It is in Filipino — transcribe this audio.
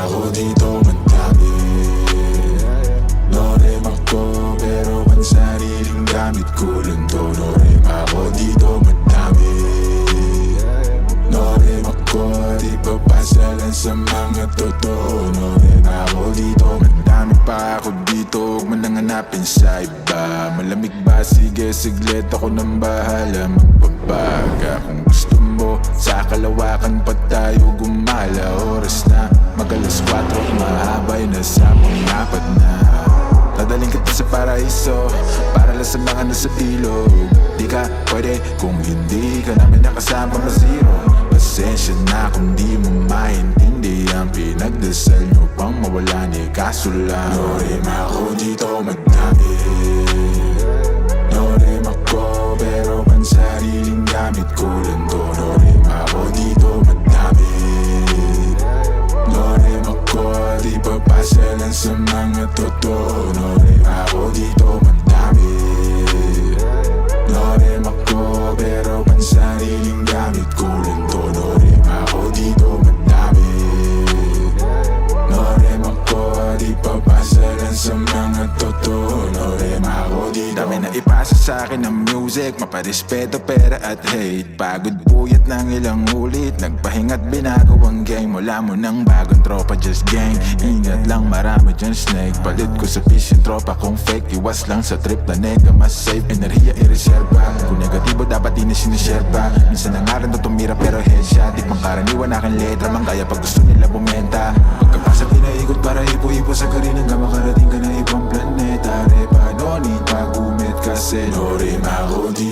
ako dito madami. No-rem ako pero ang sariling gamit ko lang to. No-rem ako dito madami. No-rem ako di papasalan sa mga totoo. No-rem ako dito madami pa ako dito. Huwag mo nang hanapin sa iba. Malamig ba? Sige siglit ako nang bahala magbabaga. Kung gusto mo sa kalawakan pa tayo gumala. Oras na mag-alas 4, mahabay na sa pang-apat na. Dadaling kita sa paraiso para lang sa mga nasa ilog. Di ka pwede kung hindi ka namin nakasama ma-zero. Pasensya na kung di mo maintindihan. Pinagdasal nyo pang mawala ni kaso lang. No-rem ako dito madami. No-rem ako pero ang sariling gamit ko lang to. No-rem ako dito madami. No-rem ako di papasalan sa mga totoo. No-rem ako dito madami. No-rem ako pero ang sariling gamit ko lang to. No-rem ako dito madami. No-rem ako di papasalan sa mga totoo. No-rem ako dito. Dami na ipasa sa akin ng music, maparespeto, pera at hate. Pagod puyat ng ilang ulit, nagpahinga't binago ang game. Wala mo ng bagong tropa, just gang. Ingat lang, marami dyan snake. Palit ko sa fish yung tropa kung fake. Iwas lang sa trip na nega, mas safe. Enerhiya i-reserva, kung negatibo dapat di na siniserva. Minsan na nga rin to tumira pero headshot. Di pang karaniwan aking letra, manggaya pag gusto nila bumenta. Pagkapasap pinaikot para ipo-ipo sa karin hanggang makarating ka na ibang planeta. Repa, no need pag-umit kasi no-rem ako di